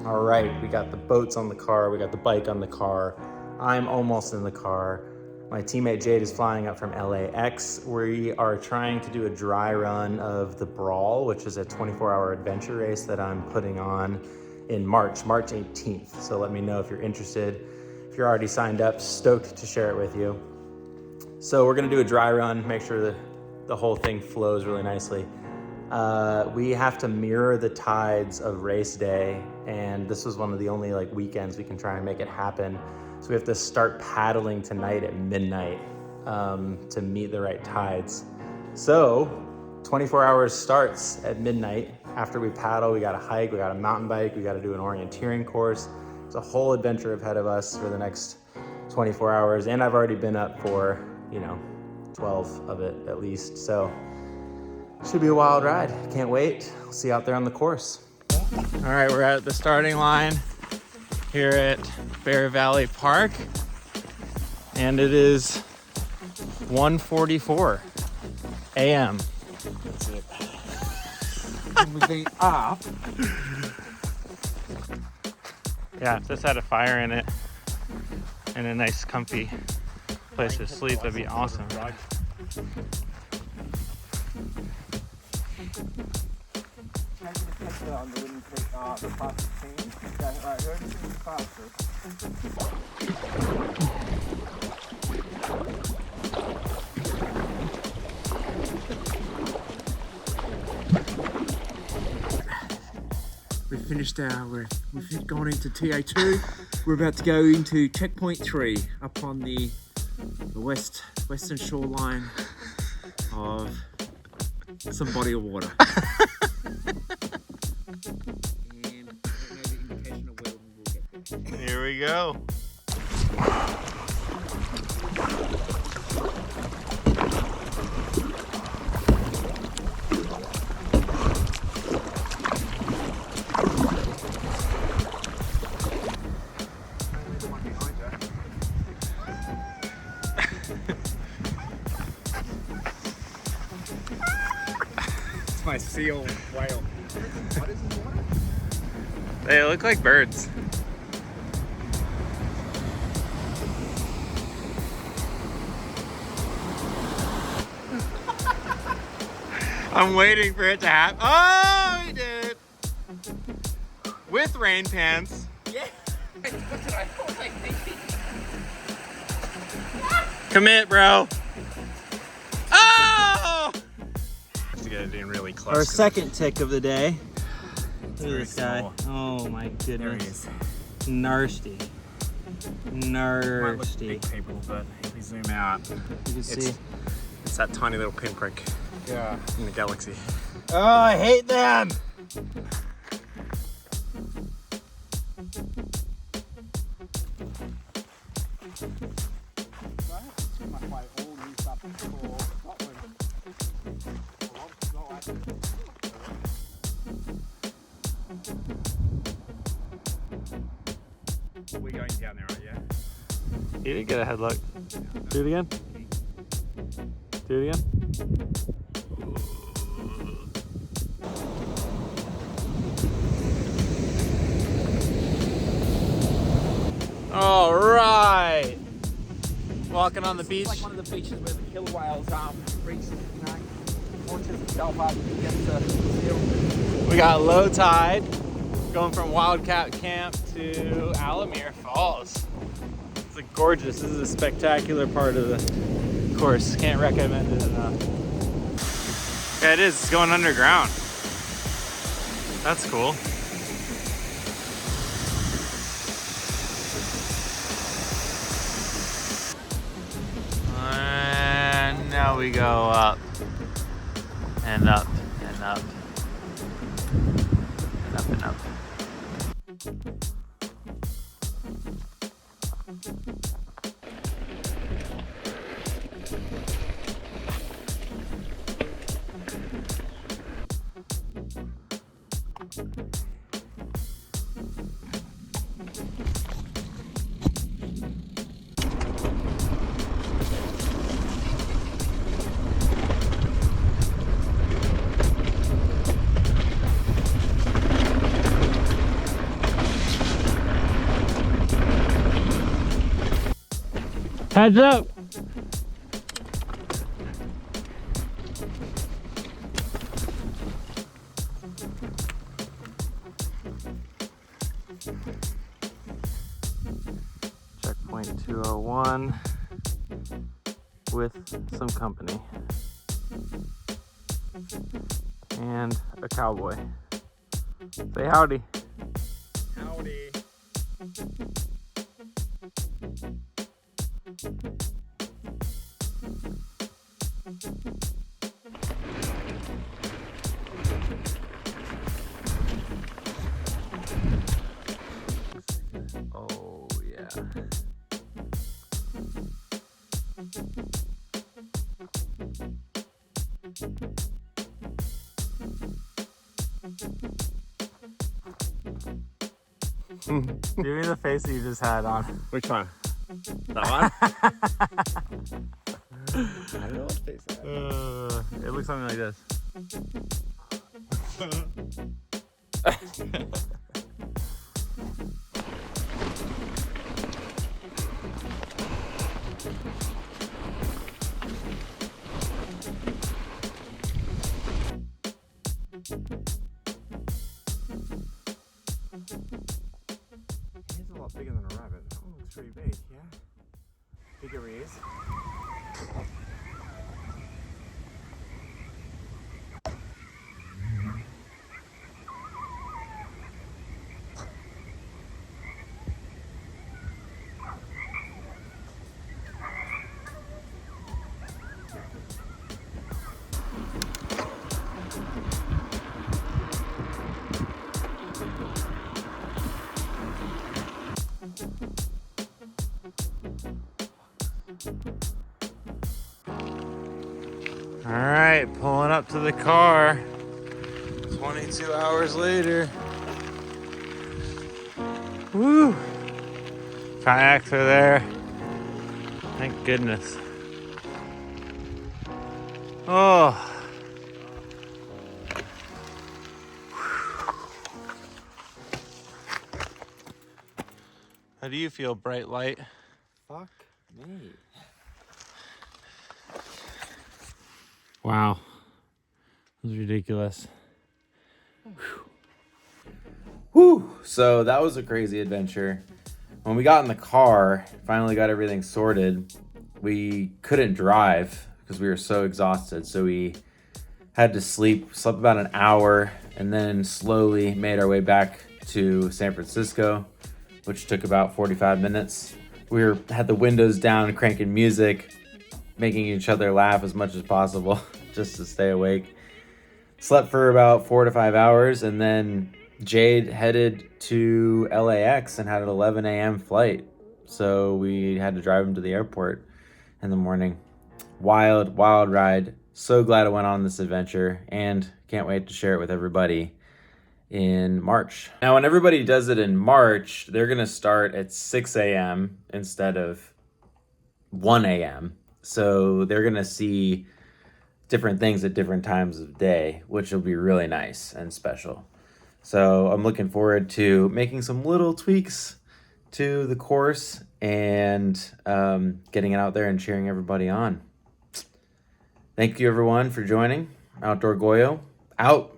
All right, we got the boats on the car, we got the bike on the car. I'm almost in the car. My teammate Jade is flying up from LAX. We are trying to do a dry run of the BRAWL, which is a 24-hour adventure race that I'm putting on in March 18th. So let me know if you're interested. If you're already signed up, stoked to share it with you. So we're gonna do a dry run, make sure that the whole thing flows really nicely. We have to mirror the tides of race day, and this was one of the only weekends we can try and make it happen. So we have to start paddling tonight at midnight to meet the right tides. So 24 hours starts at midnight. After we paddle, we gotta hike, we gotta mountain bike, we gotta do an orienteering course. It's a whole adventure ahead of us for the next 24 hours. And I've already been up for, 12 of it at least. So should be a wild ride. Can't wait. I'll see you out there on the course. All right, we're at the starting line here at Bear Valley Park, and it is 1:44 a.m. That's it. We've been up. Yeah, if this had a fire in it and a nice comfy place to sleep, that'd be awesome. We've finished we've gone into TA2. We're about to go into checkpoint 3 up on the western shoreline of some body of water. Here we go. It's my seal whale. What is this water? They look like birds. I'm waiting for it to happen. Oh, he did it! With rain pants. Yeah. Commit, bro. Oh! To get it in really close. Our second tick of the day. Look at this guy. Oh my goodness. There he is. Nasty. Might look big, people, but if we zoom out, You can see. it's that tiny little pinprick. Yeah. In the galaxy. Oh, I hate them. We're going down there, right? Yeah. You didn't get a headlock. Do it again. Do it again. All right. Walking on the beach. It's like one of the beaches where the killer whales reach, launches itself up and gets the seal. We got low tide going from Wildcat Camp to Alamere Falls. It's gorgeous. This is a spectacular part of the course. Can't recommend it enough. Yeah, it is. It's going underground. That's cool. And now we go up and up and up and up and up. Heads up. Checkpoint 201 with some company and a cowboy. Say howdy. Howdy. Oh yeah. Give me the face that you just had on. Which one? That one? I don't know what face that is. It looks something like this. He's a lot bigger than a rabbit. That one looks pretty big, yeah? Bigger ears. All right, pulling up to the car. 22 hours later. Woo! Kayaks are there. Thank goodness. Oh. How do you feel, bright light? Fuck me. Wow. That was ridiculous. Whew. So that was a crazy adventure. When we got in the car, finally got everything sorted, we couldn't drive because we were so exhausted. So we had to slept about an hour, and then slowly made our way back to San Francisco, which took about 45 minutes. We had the windows down, cranking music, making each other laugh as much as possible just to stay awake. Slept for about 4 to 5 hours, and then Jade headed to LAX and had an 11 a.m. flight. So we had to drive him to the airport in the morning. Wild, wild ride. So glad I went on this adventure, and can't wait to share it with everybody in March. Now, when everybody does it in March, they're gonna start at 6 a.m. instead of 1 a.m. So they're gonna see different things at different times of day, which will be really nice and special. So I'm looking forward to making some little tweaks to the course and getting it out there and cheering everybody on. Thank you everyone for joining. Outdoor Goyo, out.